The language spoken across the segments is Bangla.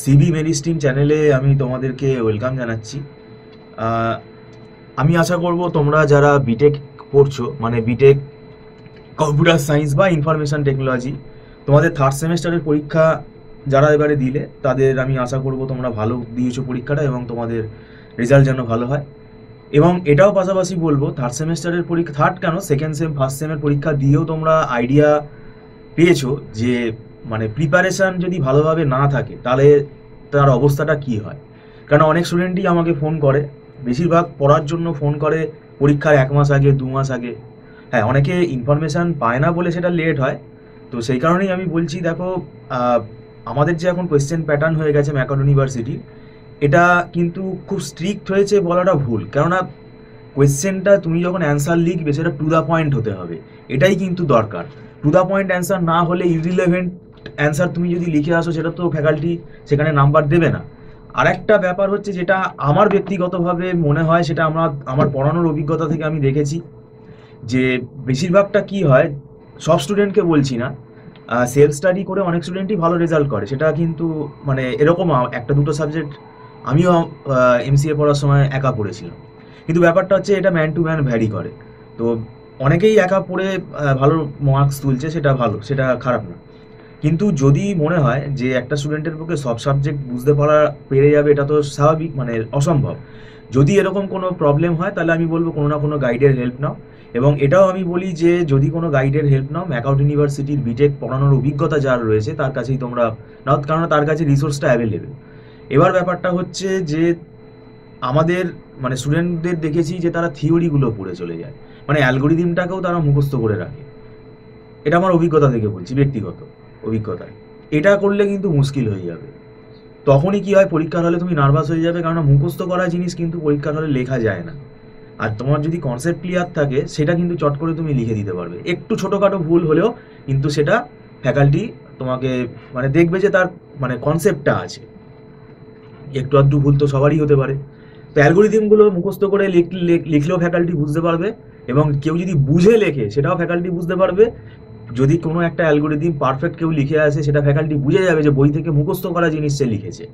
সিবি মেরিস্ট্রিম চ্যানেলে আমি তোমাদেরকে ওয়েলকাম জানাচ্ছি। আহ, আমি আশা করব তোমরা যারা বিটেক পড়ছো, মানে বিটেক কম্পিউটার সায়েন্স বা ইনফরমেশন টেকনোলজি, তোমাদের থার্ড সেমেস্টারের পরীক্ষা যারা এবারে দিলে তাদের আমি আশা করব তোমরা ভালো দিয়েছো পরীক্ষাটা এবং তোমাদের রেজাল্ট যেন ভালো হয়। এবং এটাও পাশাপাশি বলবো, থার্ড সেমেস্টারের পরীক্ষা, থার্ড কেন, সেকেন্ড সেম ফার্স্ট সেমের পরীক্ষা দিয়েও তোমরা আইডিয়া পেয়েছো যে মানে প্রিপারেশান যদি ভালোভাবে না থাকে তাহলে তার অবস্থাটা কি হয়। কারণ অনেক স্টুডেন্টই আমাকে ফোন করে, বেশিরভাগ পড়ার জন্য ফোন করে পরীক্ষার 1 মাস আগে, 2 মাস আগে। হ্যাঁ, অনেকে ইনফরমেশান পায় না বলে সেটা লেট হয়। তো সেই কারণেই আমি বলছি, দেখো, আহ, আমাদের যে এখন কোয়েশ্চেন প্যাটার্ন হয়ে গেছে ম্যাকন ইউনিভার্সিটি, এটা কিন্তু খুব স্ট্রিক্ট হয়েছে বলাটা ভুল। কেননা কোয়েশ্চেনটা তুমি যখন অ্যান্সার লিখবে সেটা টু দ্য পয়েন্ট হতে হবে, এটাই কিন্তু দরকার। টু দ্য পয়েন্ট অ্যান্সার না হলে ইররিলেভেন্ট অ্যান্সার তুমি যদি লিখে আসো সেটা তো ফ্যাকাল্টি সেখানে নাম্বার দেবে না। আর একটা ব্যাপার হচ্ছে, যেটা আমার ব্যক্তিগতভাবে মনে হয়, সেটা আমার পড়ানোর অভিজ্ঞতা থেকে আমি দেখেছি যে বেশিরভাগটা কি হয়, সব স্টুডেন্টকে বলছি না, সেলফ স্টাডি করে অনেক স্টুডেন্টই ভালো রেজাল্ট করে। সেটা কিন্তু মানে এরকম একটা দুটো সাবজেক্ট আমিও এমসিএ পড়ার সময় একা পড়েছিলাম। কিন্তু ব্যাপারটা হচ্ছে এটা ম্যান টু ম্যান ভ্যারি করে। তো অনেকেই একা পড়ে ভালো মার্কস তুলছে, সেটা ভালো, সেটা খারাপ না। কিন্তু যদি মনে হয় যে একটা স্টুডেন্টের পক্ষে সব সাবজেক্ট বুঝতে পারা পেরে যাবে, এটা তো স্বাভাবিক, মানে অসম্ভব। যদি এরকম কোনো প্রবলেম হয় তাহলে আমি বলবো কোনো না কোনো গাইডের হেল্প নাও। এবং এটাও আমি বলি যে যদি কোনো গাইডের হেল্প নাও, ম্যাকআউট ইউনিভার্সিটির বিটেক পড়ানোর অভিজ্ঞতা যার রয়েছে তার কাছেই তোমরা নাও, কারণ তার কাছে রিসোর্সটা অ্যাভেলেবেল। এবার ব্যাপারটা হচ্ছে যে আমাদের মানে স্টুডেন্টদের দেখেছি যে তারা থিওরিগুলো পড়ে চলে যায়, মানে অ্যালগোরিদমটাকেও তারা মুখস্থ করে রাখে। এটা আমার অভিজ্ঞতা থেকে বলছি, ব্যক্তিগত অভিজ্ঞতায়। এটা করলে কিন্তু মুশকিল হয়ে যাবে। তখনই কি হয়, পরীক্ষার হলে তুমি নার্ভাস হয়ে যাবে, কারণ মুখস্থ করা জিনিস কিন্তু পরীক্ষার হলে লেখা যায় না। আর তোমার যদি কনসেপ্ট ক্লিয়ার থাকে সেটা কিন্তু চট করে তুমি লিখে দিতে পারবে, একটু ছোটোখাটো ভুল হলেও কিন্তু সেটা ফ্যাকাল্টি তোমাকে মানে দেখবে যে তার মানে কনসেপ্টটা আছে। একটু আধটু ভুল তো সবারই হতে পারে। তো অ্যালগোরিদমগুলো মুখস্থ করে লিখলেও ফ্যাকাল্টি বুঝতে পারবে, এবং কেউ যদি বুঝে লেখে সেটাও ফ্যাকাল্টি বুঝতে পারবে। যদি কোনো একটা অ্যালগোরিদম পারফেক্ট কেউ লিখে আসে, সেটা ফ্যাকাল্টি বুঝে যাবে যে বই থেকে মুখস্থ করা জিনিস সে লিখেছে,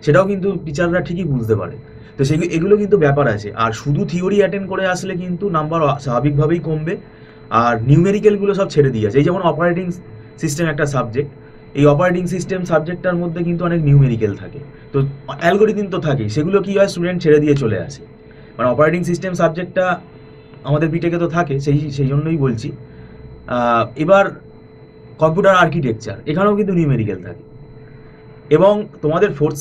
সেটাও কিন্তু টিচাররা ঠিকই বুঝতে পারে। তো এগুলো কিন্তু ব্যাপার আছে। আর শুধু থিওরি অ্যাটেন্ড করে আসলে কিন্তু নাম্বার স্বাভাবিকভাবেই কমবে। আর নিউমেরিক্যালগুলো সব ছেড়ে দিয়েছে, এই যেমন অপারেটিং সিস্টেম একটা সাবজেক্ট, এই অপারেটিং সিস্টেম সাবজেক্টটার মধ্যে কিন্তু অনেক নিউমেরিক্যাল থাকে। তো অ্যালগোরিদম তো থাকেই, সেগুলো কি হয়, স্টুডেন্ট ছেড়ে দিয়ে চলে আসে। মানে অপারেটিং সিস্টেম সাবজেক্টটা আমাদের বিটেকে তো থাকে, সেই সেই জন্যই বলছি। এবার কম্পিউটার আর্কিটেকচার, এখানেও কিন্তু নিউমেরিক্যাল থাকে। এবং তোমাদের ফোর্থ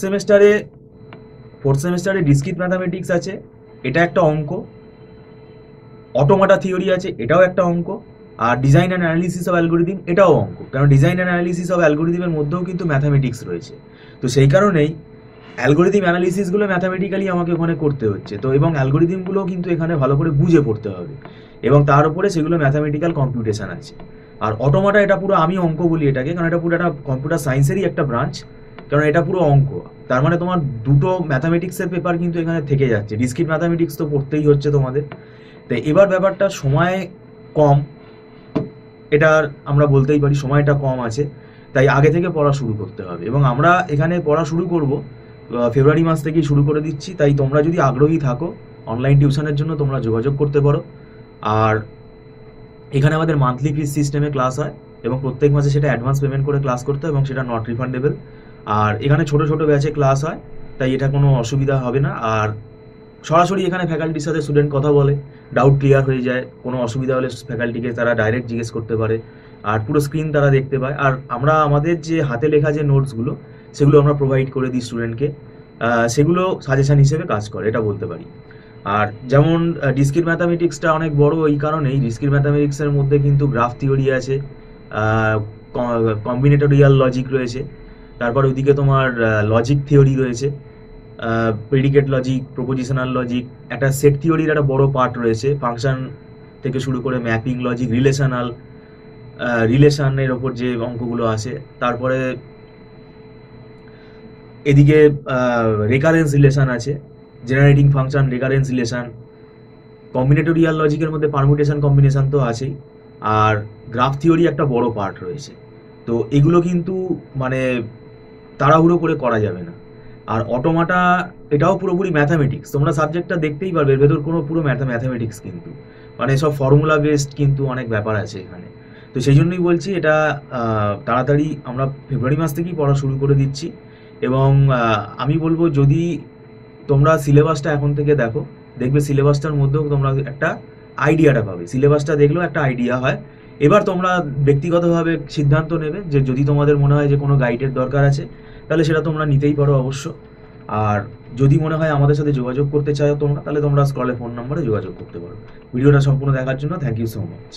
সেমেস্টারে ডিসক্রিট ম্যাথামেটিক্স আছে, এটা একটা অঙ্ক। অটোমাটা থিওরি আছে, এটাও একটা অঙ্ক। আর design and analysis of algorithm, এটাও অঙ্ক, কারণ ডিজাইন অ্যান্ড অ্যানালিসিস অফ অ্যালগোরিদমের মধ্যেও কিন্তু ম্যাথামেটিক্স রয়েছে। তো সেই কারণেই অ্যালগোরিদম অ্যানালিসিসগুলো ম্যাথামেটিক্যালি আমাকে ওখানে করতে হচ্ছে। তো এবং অ্যালগোরিদমগুলো কিন্তু এখানে ভালো করে বুঝে পড়তে হবে, এবং তার উপরে সেগুলো ম্যাথামেটিক্যাল কম্পিউটেশন আছে। আর অটোমাটা, এটা পুরো আমি অঙ্ক বলি এটাকে, কারণ এটা পুরো একটা কম্পিউটার সায়েন্সেরই একটা ব্রাঞ্চ। কারণ এটা পুরো অঙ্ক। তার মানে তোমার দুটো ম্যাথামেটিক্সের পেপার কিন্তু এখানে থেকে যাচ্ছে, ডিসক্রিট ম্যাথামেটিক্স তো পড়তেই হচ্ছে তোমাদের। তো এবার ব্যাপারটা সময় কম, এটা আমরা বলতেই পারি, সময়টা কম আছে। তাই আগে থেকে পড়া শুরু করতে হবে, এবং আমরা এখানে পড়া শুরু করব ফেব্রুয়ারি মাস থেকেই শুরু করে দিচ্ছি। তাই তোমরা যদি আগ্রহী থাকো, অনলাইন টিউশনের জন্য তোমরা যোগাযোগ করতে পারো। আর এখানে আমাদের মান্থলি ফিস সিস্টেমে ক্লাস হয়, এবং প্রত্যেক মাসে সেটা অ্যাডভান্স পেমেন্ট করে ক্লাস করতে হয়, এবং সেটা নট রিফান্ডেবল। আর এখানে ছোট ছোট ব্যাচে ক্লাস হয়, তাই এটা কোনো অসুবিধা হবে না। আর সরাসরি এখানে ফ্যাকাল্টির সাথে স্টুডেন্ট কথা বলে, ডাউট ক্লিয়ার হয়ে যায়। কোনো অসুবিধা হলে ফ্যাকাল্টিকে তারা ডাইরেক্ট জিজ্ঞেস করতে পারে, আর পুরো স্ক্রিন তারা দেখতে পায়। আর আমরা আমাদের যে হাতে লেখা যে নোটসগুলো, সেগুলো আমরা প্রোভাইড করে দিই স্টুডেন্টকে। সেগুলো সাজেশন হিসেবে কাজ করে, এটা বলতে পারি। আর যেমন ডিসক্রিট ম্যাথামেটিক্সটা অনেক বড়, এই কারণেই ডিসক্রিট ম্যাথামেটিক্সের মধ্যে কিন্তু গ্রাফ থিওরি আছে, কম্বিনেটোরিয়াল লজিক রয়েছে, তারপর ওইদিকে তোমার লজিক থিওরি রয়েছে, প্রেডিকেট লজিক, প্রপোজিশনাল লজিক, একটা সেট থিওরির একটা বড় পার্ট রয়েছে, ফাংশন থেকে শুরু করে ম্যাপিং লজিক, রিলেশনের ওপর যে অঙ্কগুলো আসে। তারপরে এদিকে রেকারেন্স রিলেশন আছে, generating function, recurrence relation. Combinatorial লজিকের মধ্যে পারমুটেশন কম্বিনেশন তো আছেই। আর গ্রাফ থিওরি একটা বড় পার্ট রয়েছে। তো এগুলো কিন্তু মানে তাড়াহুড়ো করে করা যাবে না। আর অটোমাটা এটাও পুরোপুরি ম্যাথামেটিক্স, তোমরা সাবজেক্টটা দেখতেই পারবে, এর ভেতর কোনো পুরো ম্যাথামেটিক্স কিন্তু, মানে সব ফর্মুলা বেসড কিন্তু অনেক ব্যাপার আছে এখানে। তো সেই জন্যই বলছি এটা তাড়াতাড়ি আমরা ফেব্রুয়ারি মাস থেকেই পড়া শুরু করে দিচ্ছি। এবং আমি বলবো যদি তোমরা সিলেবাসটা এখন থেকে দেখো, দেখবে সিলেবাসটার মধ্যেও তোমরা একটা আইডিয়াটা পাবে, সিলেবাসটা দেখলেও একটা আইডিয়া হয়। এবার তোমরা ব্যক্তিগতভাবে সিদ্ধান্ত নেবে যে যদি তোমাদের মনে হয় যে কোনো গাইডের দরকার আছে, তাহলে সেটা তোমরা নিতেই পারো অবশ্য। আর যদি মনে হয় আমাদের সাথে যোগাযোগ করতে চাও তোমরা, তাহলে তোমরা স্ক্রলে ফোন নম্বরে যোগাযোগ করতে পারো। ভিডিওটা সম্পূর্ণ দেখার জন্য থ্যাংক ইউ সো মাচ।